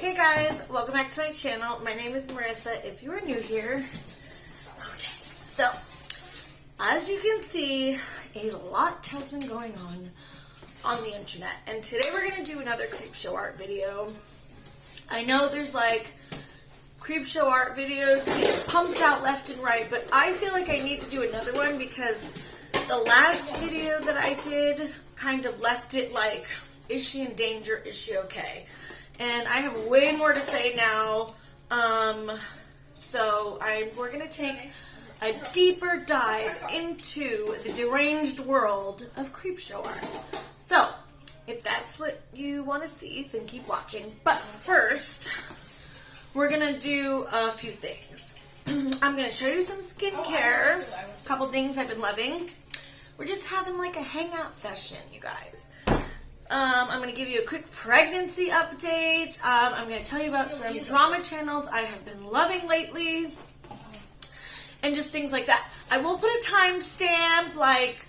Hey guys, welcome back to my channel. My name is Marissa, if you are new here. Okay, so, as you can see, a lot has been going on the internet. And today we're going to do another Creepshow art video. I know there's like Creepshow art videos being pumped out left and right, but I feel like I need to do another one because the last video that I did kind of left it like, is she in danger? Is she okay? And I have way more to say now. So we're going to take a deeper dive into the deranged world of Creepshow art. So, if that's what you want to see, then keep watching. But first, we're going to do a few things. I'm going to show you some skincare, a couple things I've been loving. We're just having like a hangout session, you guys. I'm going to give you a quick pregnancy update. I'm going to tell you about some drama channels I have been loving lately. And just things like that. I will put a timestamp, like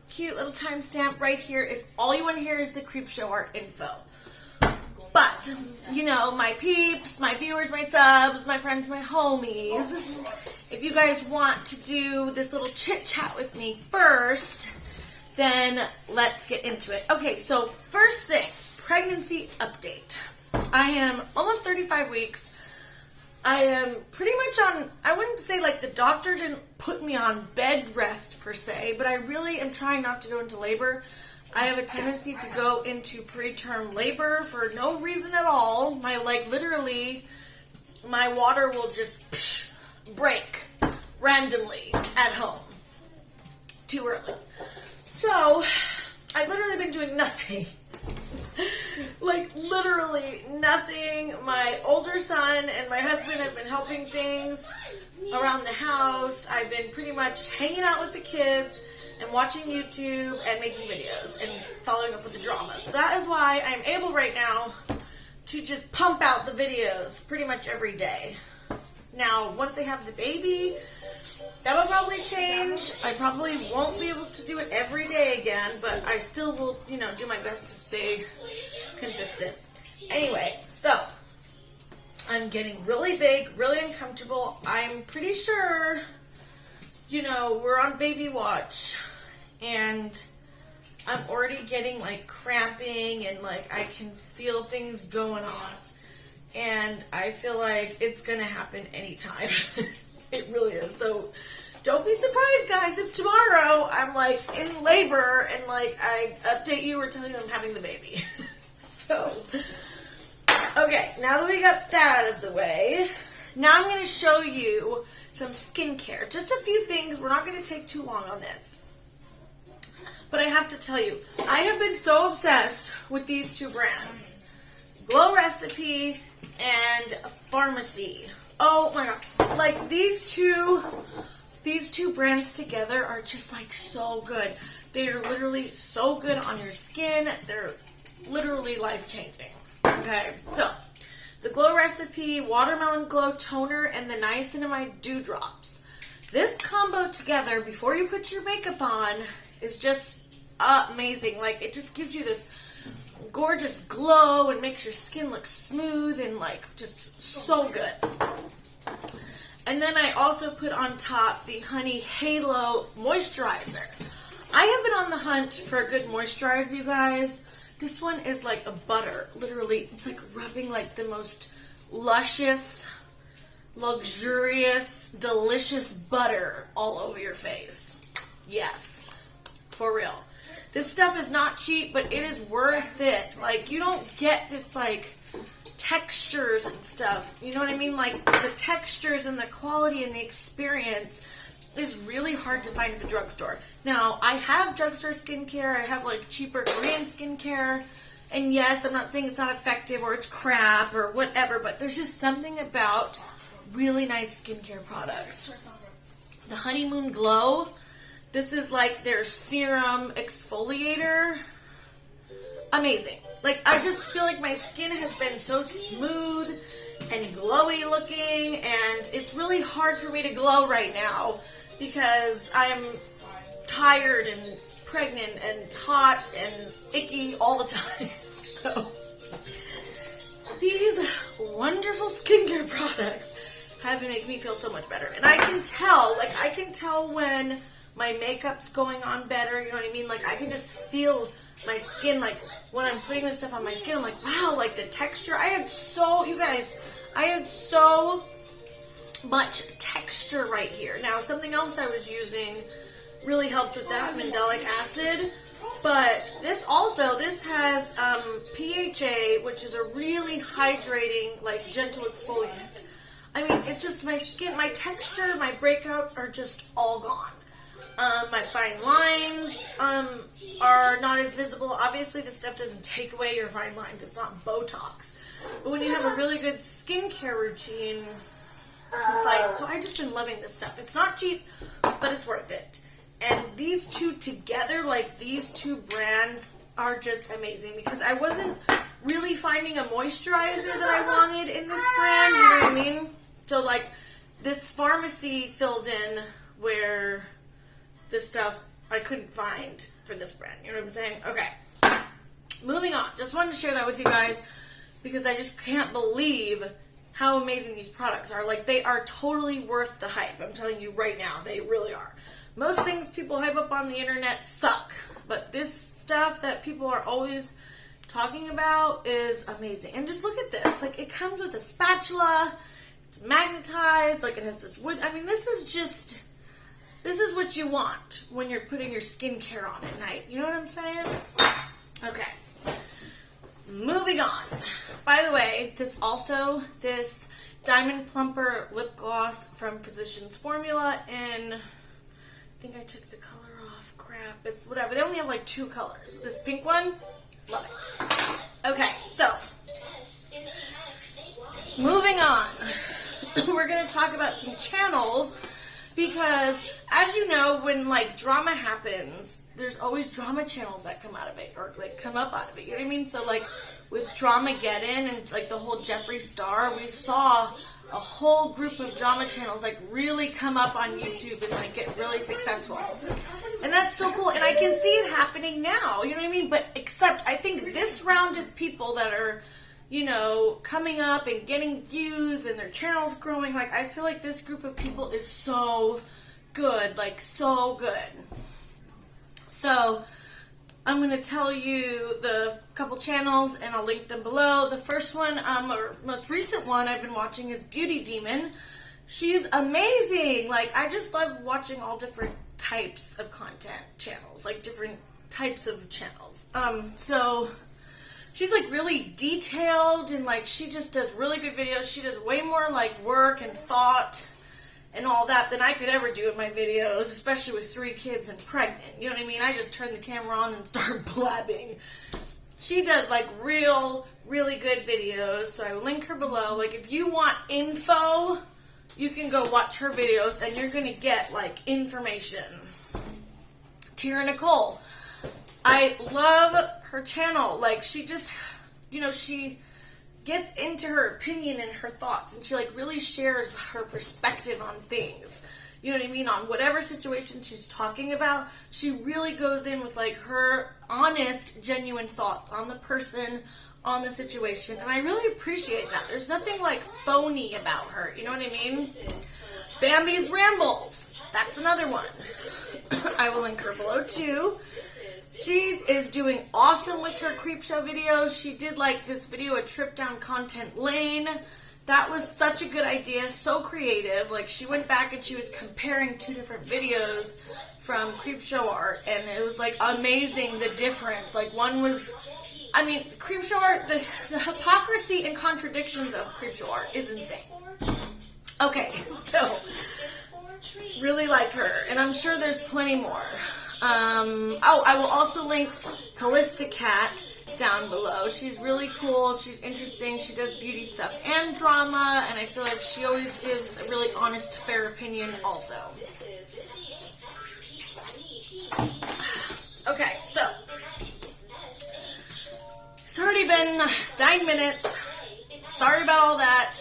cute little timestamp right here if all you want to hear is the Creepshow art info. But, you know, my peeps, my viewers, my subs, my friends, my homies, if you guys want to do this little chit chat with me first, then let's get into it. Okay, so first thing, pregnancy update. I am almost 35 weeks. I am pretty much on, I wouldn't say like the doctor didn't put me on bed rest per se, but I really am trying not to go into labor. I have a tendency to go into preterm labor for no reason at all. Literally, my water will just break randomly at home. Too early. So, I've literally been doing nothing. Like, literally nothing. My older son and my husband have been helping things around the house. I've been pretty much hanging out with the kids and watching YouTube and making videos and following up with the drama. So that is why I'm able right now to just pump out the videos pretty much every day. Now, once I have the baby, that'll probably change. I probably won't be able to do it every day again, but I still will, you know, do my best to stay consistent. Anyway, so I'm getting really big, really uncomfortable. I'm pretty sure, you know, we're on baby watch, and I'm already getting like cramping and like I can feel things going on. And I feel like it's gonna happen anytime. It really is. So don't be surprised, guys, if tomorrow I'm like in labor and like I update you or tell you I'm having the baby. So, okay, now that we got that out of the way, now I'm going to show you some skincare. Just a few things. We're not going to take too long on this. But I have to tell you, I have been so obsessed with these two brands. Glow Recipe and Pharmacy. Oh my god. Like these two brands together are just like so good. They are literally so good on your skin. They're literally life-changing. Okay, so the Glow Recipe Watermelon Glow Toner and the Niacinamide Dewdrops. This combo together before you put your makeup on is just amazing. Like it just gives you this gorgeous glow and makes your skin look smooth and like just so good. And then I also put on top the Honey Halo Moisturizer. I have been on the hunt for a good moisturizer, you guys. This one is like a butter. Literally, it's like rubbing like the most luscious, luxurious, delicious butter all over your face. Yes, for real. This stuff is not cheap, but it is worth it. Like, you don't get this like textures and stuff. You know what I mean? Like, the textures and the quality and the experience is really hard to find at the drugstore. Now, I have drugstore skincare. I have, like, cheaper Korean skincare. And, yes, I'm not saying it's not effective or it's crap or whatever, but there's just something about really nice skincare products. The Honeymoon Glow. This is, like, their serum exfoliator. Amazing. Like, I just feel like my skin has been so smooth and glowy looking, and it's really hard for me to glow right now because I'm tired and pregnant and hot and icky all the time. So these wonderful skincare products have been making me feel so much better. And I can tell when my makeup's going on better, you know what I mean? Like, I can just feel my skin, like, when I'm putting this stuff on my skin, I'm like, wow, like, the texture. I had so much texture right here. Now, something else I was using really helped with that, mandelic acid. But this has PHA, which is a really hydrating, like, gentle exfoliant. I mean, it's just my skin, my texture, my breakouts are just all gone. My fine lines are not as visible. Obviously, this stuff doesn't take away your fine lines. It's not Botox. But when you have a really good skincare routine, it's like, so I've just been loving this stuff. It's not cheap, but it's worth it. And these two together, like these two brands, are just amazing because I wasn't really finding a moisturizer that I wanted in this brand, you know what I mean? So like this pharmacy fills in where this stuff I couldn't find for this brand, you know what I'm saying? Okay, moving on. Just wanted to share that with you guys because I just can't believe how amazing these products are. Like, they are totally worth the hype. I'm telling you right now, they really are. Most things people hype up on the internet suck, but this stuff that people are always talking about is amazing. And just look at this. Like, it comes with a spatula. It's magnetized. Like, it has this wood. I mean, this is what you want when you're putting your skincare on at night. You know what I'm saying? Okay. Moving on. By the way, this Diamond Plumper lip gloss from Physicians Formula in, I think I took the color off. Crap. It's whatever. They only have like 2 colors. This pink one, love it. Okay, so moving on. We're going to talk about some channels because, as you know, when like drama happens, there's always drama channels that come out of it or like come up out of it. You know what I mean? So like with Dramageddon and like the whole Jeffree Star, we saw a whole group of drama channels like really come up on YouTube and like get really successful. And that's so cool. And I can see it happening now. You know what I mean? But except I think this round of people that are, you know, coming up and getting views and their channels growing, like I feel like this group of people is so good, like so good. So I'm going to tell you the couple channels and I'll link them below. The first one, or most recent one I've been watching is Beauty Demon. She's amazing. Like, I just love watching all different types of content channels, like different types of channels. So she's like really detailed and like she just does really good videos. She does way more like work and thought and all that than I could ever do in my videos, especially with 3 kids and pregnant. You know what I mean? I just turn the camera on and start blabbing. She does like really good videos, so I will link her below. Like, if you want info, you can go watch her videos and you're gonna get like information. Tyra Nicholee, I love her channel. Like, she just, you know, she gets into her opinion and her thoughts, and she like really shares her perspective on things. You know what I mean? On whatever situation she's talking about, she really goes in with like her honest, genuine thoughts on the person, on the situation, and I really appreciate that. There's nothing like phony about her. You know what I mean? Bambi's Rambles. That's another one. I will link her below too. She is doing awesome with her Creepshow videos. She did like this video, a trip down Content Lane. That was such a good idea, so creative. Like, she went back and she was comparing 2 different videos from Creepshow art, and it was like amazing the difference. Like, one was, I mean, Creepshow art, the hypocrisy and contradictions of Creepshow art is insane. Okay, so really like her, and I'm sure there's plenty more. I will also link Kalista Cat down below. She's really cool. She's interesting. She does beauty stuff and drama, and I feel like she always gives a really honest, fair opinion also. Okay, so it's already been 9 minutes. Sorry about all that.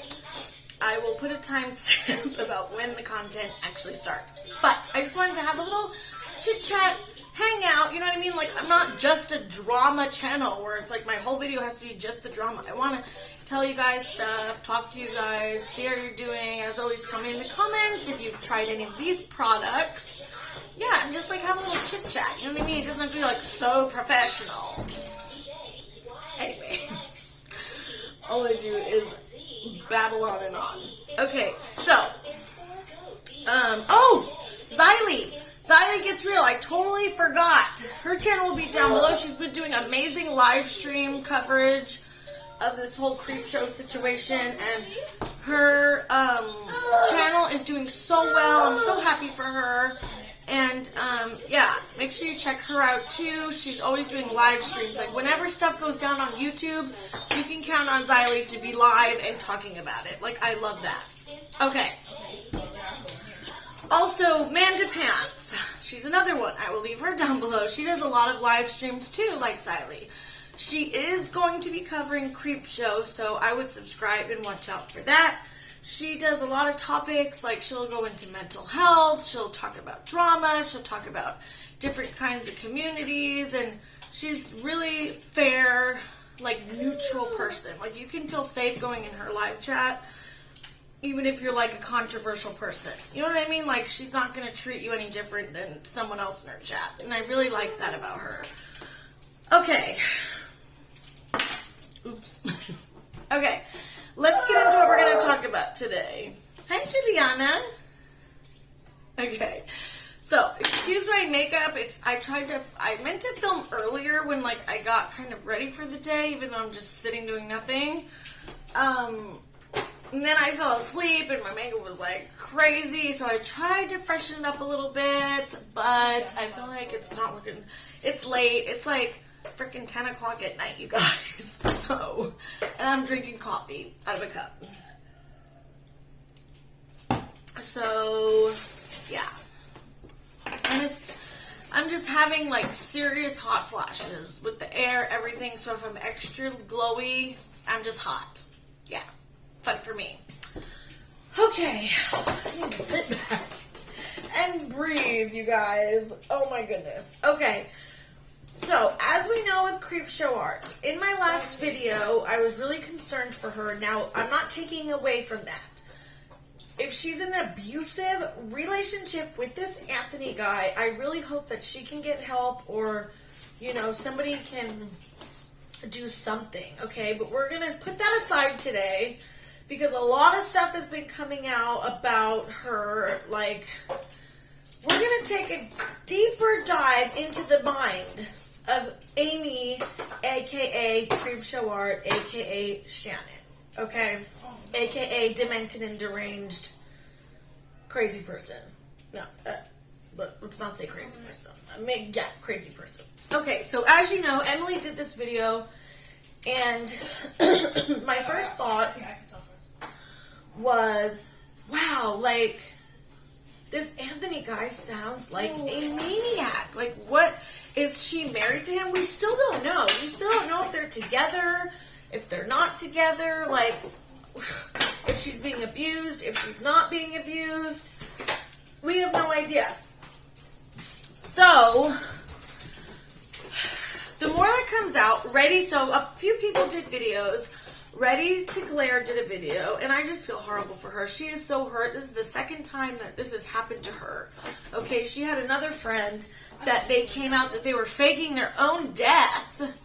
I will put a timestamp about when the content actually starts. But I just wanted to have a little chit-chat, hang out, you know what I mean? Like, I'm not just a drama channel where it's like my whole video has to be just the drama. I want to tell you guys stuff, talk to you guys, see how you're doing. As always, tell me in the comments if you've tried any of these products. Yeah, and just like have a little chit chat, you know what I mean? It doesn't have to be like so professional. Anyways, all I do is babble on and on. Okay, so, oh, xylie. Xylie Gets Real. I totally forgot. Her channel will be down below. She's been doing amazing live stream coverage of this whole creep show situation, and her channel is doing so well. I'm so happy for her. And yeah, make sure you check her out too. She's always doing live streams. Like whenever stuff goes down on YouTube, you can count on Xylie to be live and talking about it. Like I love that. Okay. Also, mandapants. She's another one. I will leave her down below. She does a lot of live streams too, like Xylie. She is going to be covering Creep Show, so I would subscribe and watch out for that. She does a lot of topics, like she'll go into mental health, she'll talk about drama, she'll talk about different kinds of communities, and she's really fair, like neutral person. Like you can feel safe going in her live chat, even if you're like a controversial person. You know what I mean? Like she's not going to treat you any different than someone else in her chat, and I really like that about her. Okay. Oops. Okay. Let's get into what we're going to talk about today. Hi, Juliana. Okay. So, excuse my makeup. I meant to film earlier when, like, I got kind of ready for the day, even though I'm just sitting doing nothing. And then I fell asleep, and my makeup was, like, crazy. So, I tried to freshen it up a little bit, but I feel like it's not looking... It's late. It's, like... freaking 10 o'clock at night, you guys. So, and I'm drinking coffee out of a cup. So, yeah. And I'm just having like serious hot flashes with the air, everything. So if I'm extra glowy, I'm just hot. Yeah. Fun for me. Okay. I need to sit back and breathe, you guys. Oh my goodness. Okay. So, as we know with Creepshow Art, in my last video, I was really concerned for her. Now, I'm not taking away from that. If she's in an abusive relationship with this Anthony guy, I really hope that she can get help or, you know, somebody can do something, okay? But we're going to put that aside today because a lot of stuff has been coming out about her, like, we're going to take a deeper dive into the mind of Amy, a.k.a. Creepshow Art, a.k.a. Shannon, okay? A.k.a. demented and deranged crazy person. No, let's not say crazy person. Yeah, crazy person. Okay, so as you know, Emily did this video, and my first thought was, wow, like, this Anthony guy sounds like a maniac. Like, what... Is she married to him? We still don't know. We still don't know if they're together, if they're not together, like, if she's being abused, if she's not being abused. We have no idea. So, the more that comes out, so a few people did videos. Ready to Glare did a video, and I just feel horrible for her. She is so hurt. This is the second time that this has happened to her. Okay, she had another friend that they came out that they were faking their own death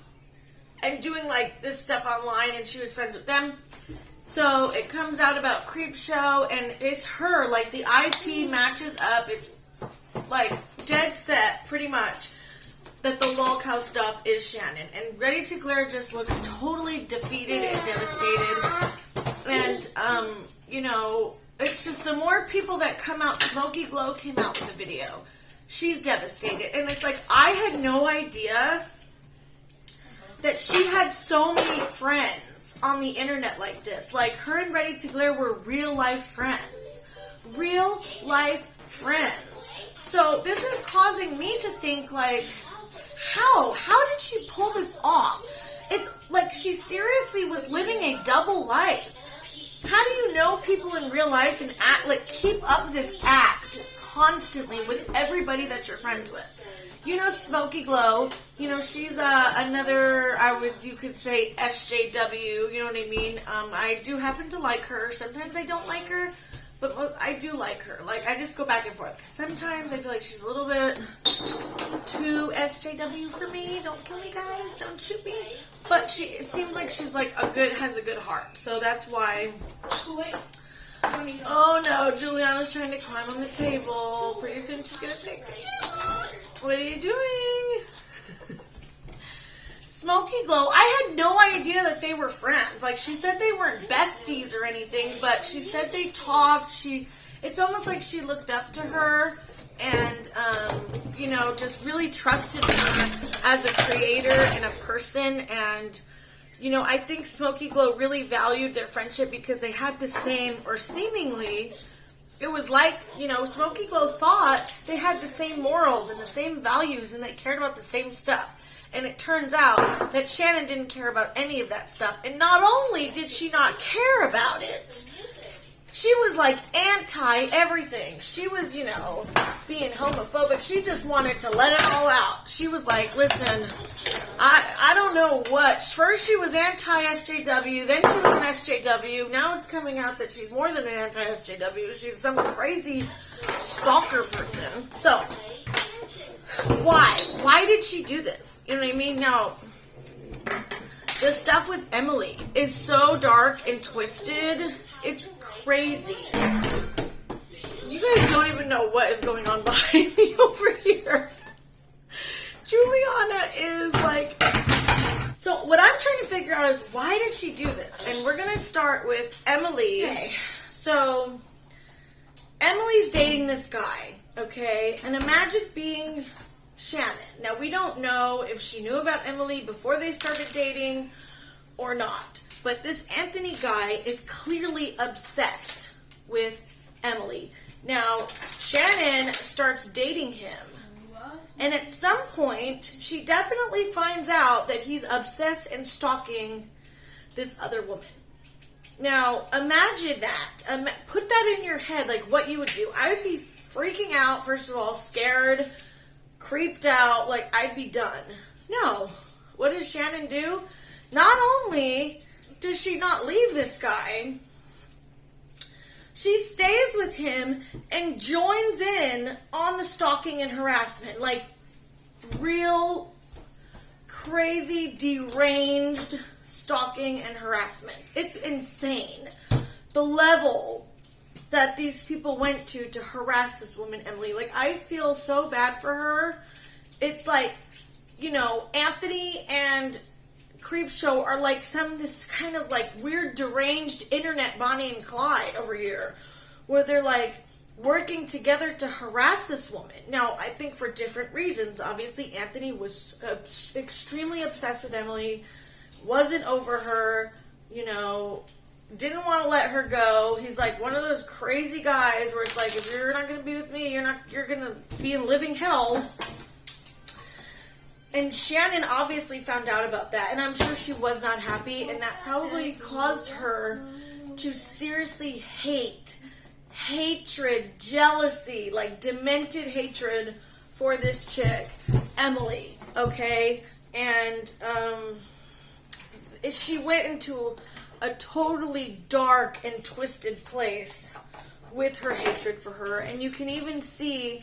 and doing like this stuff online, and she was friends with them. So it comes out about Creepshow, and it's her. Like the IP matches up. It's like dead set, pretty much, that the lol cow stuff is Shannon. And Ready to Glare just looks totally defeated and devastated. And, you know, it's just the more people that come out, Smokey Glow came out with the video. She's devastated. And it's like, I had no idea that she had so many friends on the internet like this. Like, her and Ready to Glare were real life friends. Real life friends. So this is causing me to think, like, how did she pull this off? It's like she seriously was living a double life. How do you know people in real life and act, like, keep up this act constantly with everybody that you're friends with? You know Smoky Glow. You know, she's another, you could say SJW, you know what I mean? I do happen to like her. Sometimes I don't like her, but I do like her. Like, I just go back and forth. Sometimes I feel like she's a little bit too SJW for me. Don't kill me, guys. Don't shoot me. But it seems like she's like has a good heart. So that's why. Oh no, Juliana's trying to climb on the table. Pretty soon she's gonna take me out. What are you doing? Smoky Glow, I had no idea that they were friends. Like, she said they weren't besties or anything, but she said they talked. It's almost like she looked up to her and, you know, just really trusted her as a creator and a person. And, you know, I think Smoky Glow really valued their friendship because they had the same, or seemingly, it was like, you know, Smoky Glow thought they had the same morals and the same values and they cared about the same stuff. And it turns out that Shannon didn't care about any of that stuff. And not only did she not care about it, she was like anti-everything. She was, you know, being homophobic. She just wanted to let it all out. She was like, listen, I don't know what. First she was anti-SJW, then she was an SJW. Now it's coming out that she's more than an anti-SJW. She's some crazy stalker person. So, why? Why did she do this? You know what I mean? Now, the stuff with Emily is so dark and twisted. It's crazy. You guys don't even know what is going on behind me over here. Juliana is like... So what I'm trying to figure out is why did she do this? And we're going to start with Emily. Okay. So, Emily's dating this guy, okay? And imagine being Shannon. Now, we don't know if she knew about Emily before they started dating or not. But this Anthony guy is clearly obsessed with Emily. Now, Shannon starts dating him. And at some point, she definitely finds out that he's obsessed and stalking this other woman. Now, imagine that. Put that in your head, like what you would do. I would be freaking out, first of all, scared, creeped out, like I'd be done. No. What does Shannon do? Not only does she not leave this guy, she stays with him and joins in on the stalking and harassment. Like, real crazy, deranged stalking and harassment. It's insane. The level that these people went to harass this woman, Emily. Like, I feel so bad for her. It's like, you know, Anthony and Creepshow are like this kind of like weird deranged internet Bonnie and Clyde over here, where they're like working together to harass this woman. Now, I think for different reasons. Obviously, Anthony was extremely obsessed with Emily, wasn't over her, you know, didn't want to let her go. He's like one of those crazy guys where it's like, if you're not going to be with me, you're going to be in living hell. And Shannon obviously found out about that, and I'm sure she was not happy, and that probably caused her to seriously hatred, jealousy, like demented hatred for this chick, Emily, okay? And she went into a totally dark and twisted place with her hatred for her, and you can even see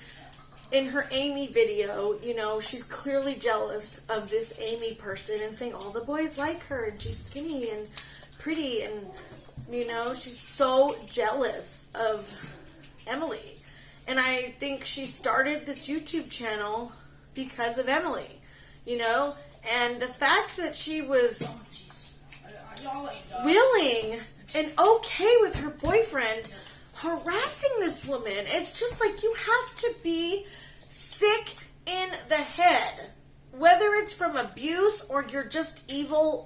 in her Amy video, you know, she's clearly jealous of this Amy person and think all the boys like her and she's skinny and pretty and, you know, she's so jealous of Emily. And I think she started this YouTube channel because of Emily, you know, and the fact that she was willing and okay with her boyfriend harassing this woman, it's just like you have to be sick in the head, whether it's from abuse or you're just evil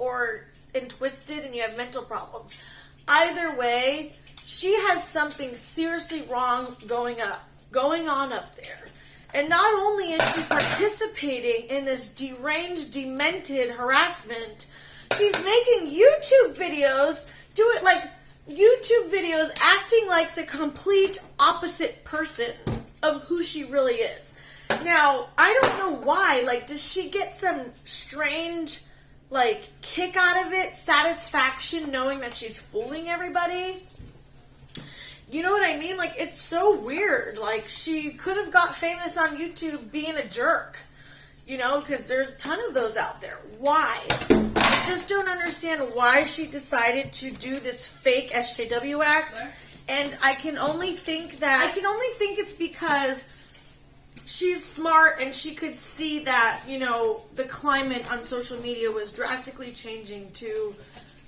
and twisted and you have mental problems. Either way, she has something seriously wrong going on up there. And not only is she participating in this deranged, demented harassment, she's making YouTube videos, acting like the complete opposite person of who she really is. Now, I don't know why. Like, does she get some strange, like, kick out of it, satisfaction, knowing that she's fooling everybody? You know what I mean? Like, it's so weird. Like, she could have got famous on YouTube being a jerk. You know, because there's a ton of those out there. Why? I just don't understand why she decided to do this fake SJW act. And I can only think it's because she's smart and she could see that, you know, the climate on social media was drastically changing to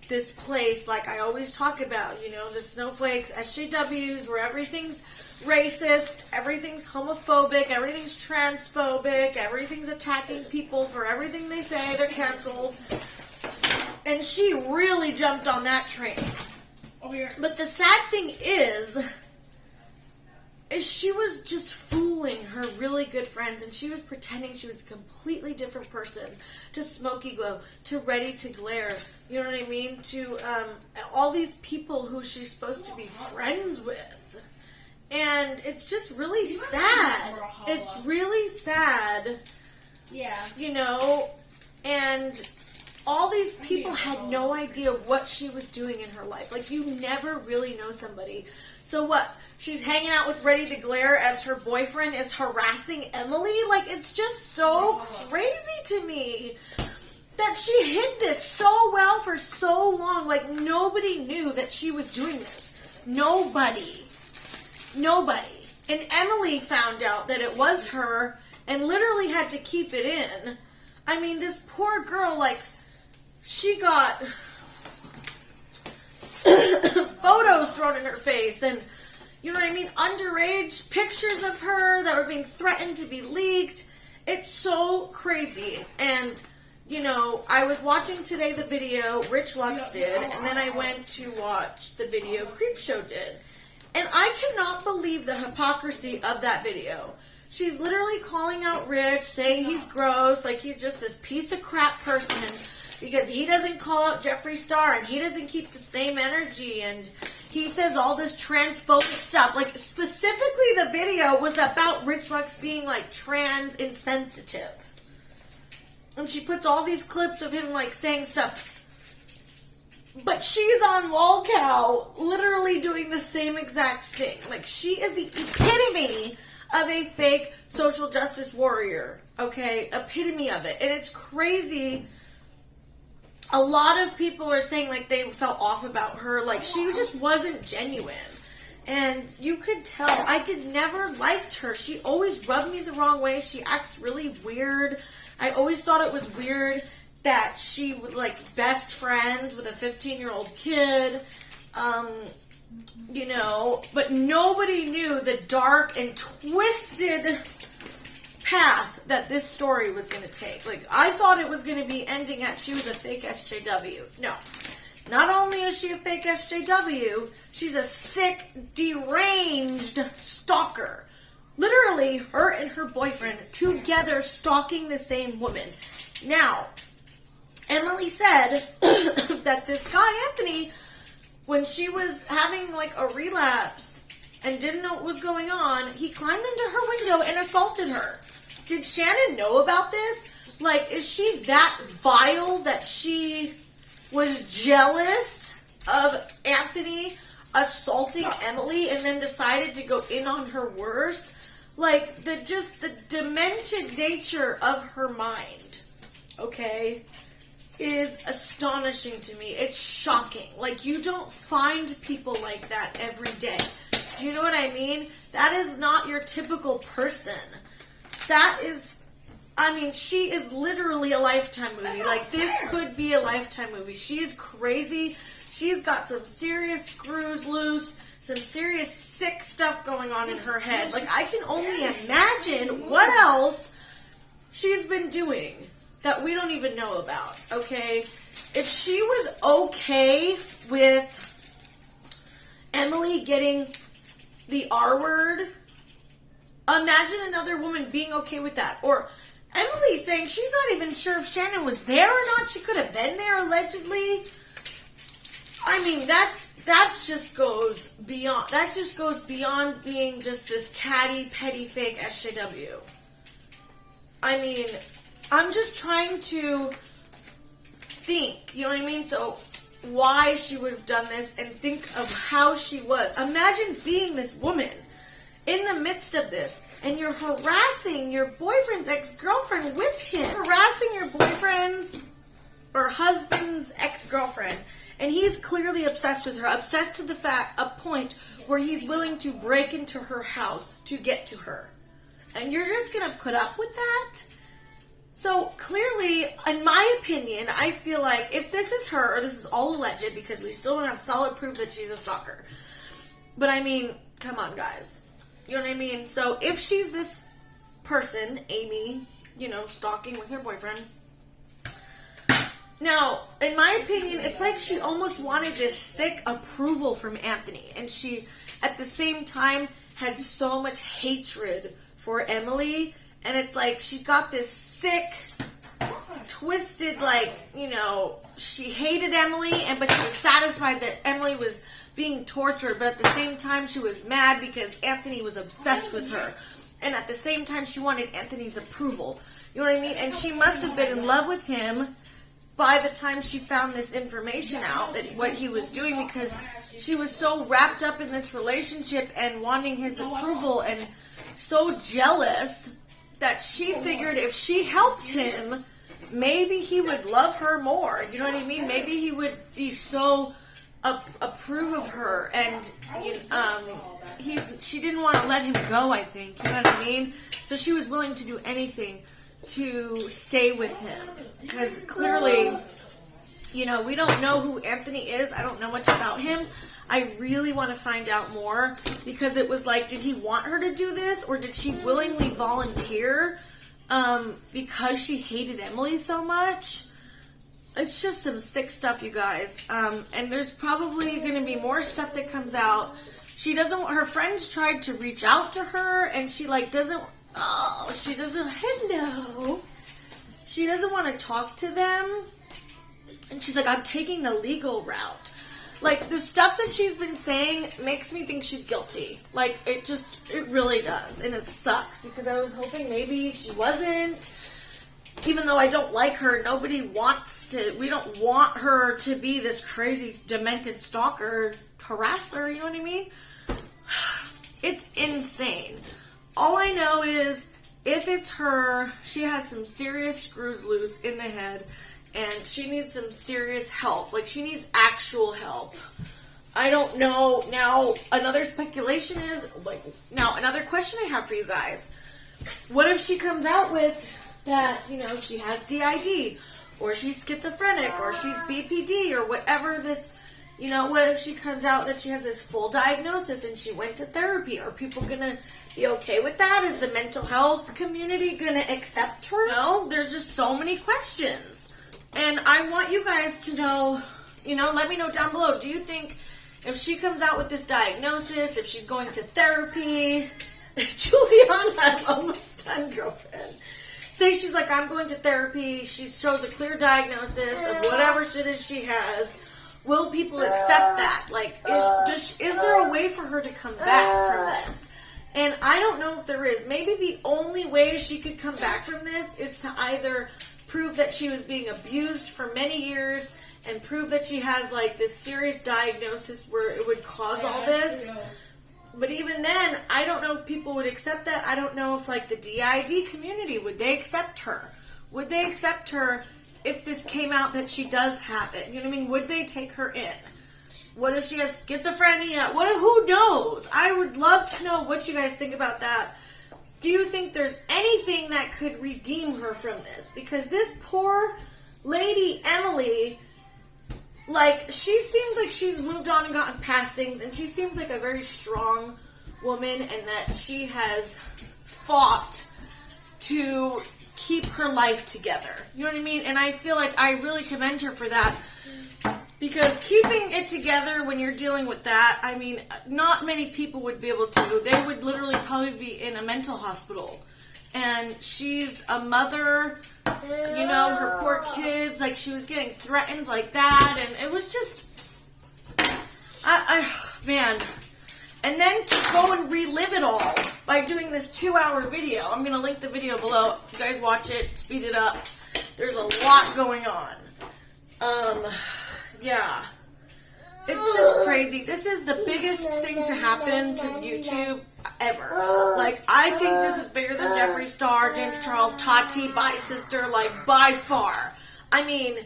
this place, like I always talk about, you know, the snowflakes, SJWs, where everything's racist, everything's homophobic, everything's transphobic, everything's attacking people for everything they say, they're canceled. And she really jumped on that train. Over here. But the sad thing is she was just fooling her really good friends, and she was pretending she was a completely different person to Smokey Glow, to Ready to Glare, you know what I mean, to all these people who she's supposed to be friends with. And it's just really sad. It's really sad. Yeah. You know, and all these people had no idea what she was doing in her life. Like, you never really know somebody. So what? She's hanging out with Ready to Glare as her boyfriend is harassing Emily? Like, it's just so crazy to me that she hid this so well for so long. Like, nobody knew that she was doing this. Nobody. And Emily found out that it was her and literally had to keep it in. I mean, this poor girl, like, she got photos thrown in her face and, you know what I mean, underage pictures of her that were being threatened to be leaked. It's so crazy. And, you know, I was watching today the video Rich Lux did, and then I went to watch the video Creepshow did. And I cannot believe the hypocrisy of that video. She's literally calling out Rich, saying he's gross, like he's just this piece of crap person because he doesn't call out Jeffree Star and he doesn't keep the same energy and he says all this transphobic stuff. Like, specifically the video was about Rich Lux being, like, trans insensitive. And she puts all these clips of him, like, saying stuff. But she's on LolCow literally doing the same exact thing. Like, she is the epitome of a fake social justice warrior. Okay? Epitome of it. And it's crazy. A lot of people are saying, like, they felt off about her. Like, she just wasn't genuine. And you could tell. I never liked her. She always rubbed me the wrong way. She acts really weird. I always thought it was weird that she was, like, best friends with a 15-year-old kid. You know, but nobody knew the dark and twisted path that this story was going to take. Like, I thought it was going to be ending at she was a fake SJW. No. Not only is she a fake SJW, she's a sick, deranged stalker. Literally, her and her boyfriend together stalking the same woman. Now, Emily said that this guy, Anthony, when she was having, like, a relapse and didn't know what was going on, he climbed into her window and assaulted her. Did Shannon know about this? Like, is she that vile that she was jealous of Anthony assaulting Emily and then decided to go in on her worse? Like, the demented nature of her mind, okay, is astonishing to me. It's shocking. Like, you don't find people like that every day. Do you know what I mean? That is not your typical person. That is, I mean, she is literally a Lifetime movie. Like, this could be a Lifetime movie. She is crazy. She's got some serious screws loose, some serious sick stuff going on in her head. Like, I can only imagine what else she's been doing that we don't even know about, okay? If she was okay with Emily getting the R word, imagine another woman being okay with that. Or Emily saying she's not even sure if Shannon was there or not. She could have been there, allegedly. I mean, that just goes beyond. That just goes beyond being just this catty, petty, fake SJW. I mean, I'm just trying to think, you know what I mean? So why she would have done this and think of how she was. Imagine being this woman in the midst of this and you're harassing your boyfriend's ex-girlfriend with him. Harassing your boyfriend's or husband's ex-girlfriend. And he's clearly obsessed with her. Obsessed to a point where he's willing to break into her house to get to her. And you're just going to put up with that? So clearly, in my opinion, I feel like if this is her, or this is all alleged because we still don't have solid proof that she's a stalker. But I mean, come on guys. You know what I mean? So if she's this person, Amy, you know, stalking with her boyfriend. Now, in my opinion, it's like she almost wanted this sick approval from Anthony. And she, at the same time, had so much hatred for Emily. And it's like she got this sick, twisted, like, you know, she hated Emily, but she was satisfied that Emily was being tortured. But at the same time, she was mad because Anthony was obsessed with her. And at the same time, she wanted Anthony's approval. You know what I mean? And she must have been in love with him by the time she found this information out, that what he was doing, because she was so wrapped up in this relationship and wanting his approval and so jealous that she figured if she helped him, maybe he would love her more. You know what I mean? Maybe he would be so approve of her, and she didn't want to let him go, I think. You know what I mean? So she was willing to do anything to stay with him, because clearly, you know, we don't know who Anthony is. I don't know much about him. I really want to find out more, because it was like, did he want her to do this, or did she willingly volunteer because she hated Emily so much? It's just some sick stuff, you guys. And there's probably going to be more stuff that comes out. She doesn't, her friends tried to reach out to her, and she like doesn't, she doesn't want to talk to them. And she's like, I'm taking the legal route. Like, the stuff that she's been saying makes me think she's guilty. Like, it really does. And it sucks, because I was hoping maybe she wasn't. Even though I don't like her, we don't want her to be this crazy, demented stalker, harasser, you know what I mean? It's insane. All I know is, if it's her, she has some serious screws loose in the head. And she needs some serious help. Like, she needs actual help. I don't know. Now, another speculation is, another question I have for you guys. What if she comes out with that, you know, she has DID, or she's schizophrenic, or she's BPD, or whatever this, you know, what if she comes out that she has this full diagnosis and she went to therapy? Are people going to be okay with that? Is the mental health community going to accept her? No, there's just so many questions. And I want you guys to know, you know, let me know down below. Do you think if she comes out with this diagnosis, if she's going to therapy, Juliana, I'm almost done, girlfriend. Say she's like, I'm going to therapy. She shows a clear diagnosis of whatever shit is she has. Will people accept that? Like, is there a way for her to come back from this? And I don't know if there is. Maybe the only way she could come back from this is to either prove that she was being abused for many years, and prove that she has like this serious diagnosis where it would cause all this. But even then, I don't know if people would accept that. I don't know if like the DID community, would they accept her? Would they accept her if this came out that she does have it? You know what I mean? Would they take her in? What if she has schizophrenia? Who knows? I would love to know what you guys think about that. Do you think there's anything that could redeem her from this? Because this poor lady, Emily, like, she seems like she's moved on and gotten past things, and she seems like a very strong woman, and that she has fought to keep her life together. You know what I mean? And I feel like I really commend her for that. Because keeping it together when you're dealing with that, I mean, not many people would be able to. They would literally probably be in a mental hospital. And she's a mother, you know, her poor kids, like, she was getting threatened like that. And it was just, man, And then to go and relive it all by doing this 2-hour video. I'm going to link the video below. You guys watch it, speed it up. There's a lot going on. Yeah. It's just crazy. This is the biggest thing to happen to YouTube ever. Like, I think this is bigger than Jeffree Star, James Charles, Tati, Bye Sister, like, by far. I mean,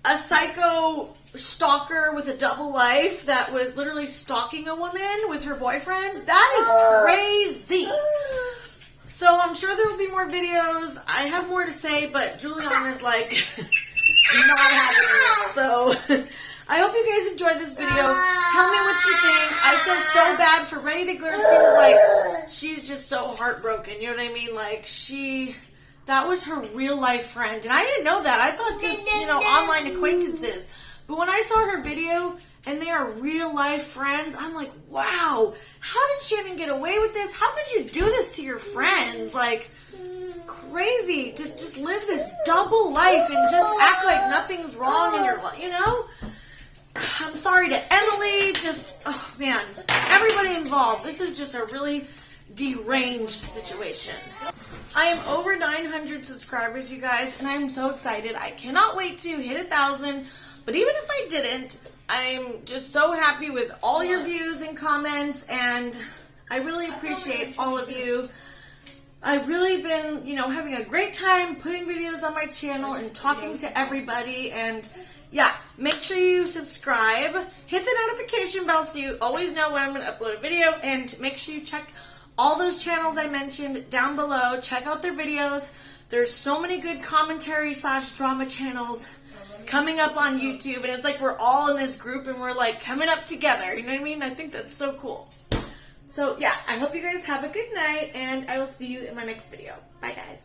a psycho stalker with a double life that was literally stalking a woman with her boyfriend. That is crazy. So I'm sure there will be more videos. I have more to say, but Julian is like not having it. So I hope you guys enjoyed this video. Tell me what you think. I feel so bad for Rennie DeGler. Seems like she's just so heartbroken. You know what I mean? Like that was her real life friend. And I didn't know that. I thought just, online acquaintances. But when I saw her video and they are real life friends, I'm like, wow, how did Shannon get away with this? How could you do this to your friends? Like, crazy to just live this double life and just act like nothing's wrong in your life, I'm sorry to Emily, oh man, everybody involved. This is just a really deranged situation. I am over 900 subscribers, you guys, and I'm so excited. I cannot wait to hit 1,000. But even if I didn't, I'm just so happy with all your views and comments, and I really appreciate all of you. I've really been, having a great time putting videos on my channel and talking to everybody, and yeah, make sure you subscribe, hit the notification bell so you always know when I'm going to upload a video, and make sure you check all those channels I mentioned down below. Check out their videos. There's so many good commentary/drama channels coming up on YouTube, and it's like we're all in this group and we're like coming up together, you know what I mean? I think that's so cool. So yeah, I hope you guys have a good night, and I will see you in my next video. Bye guys.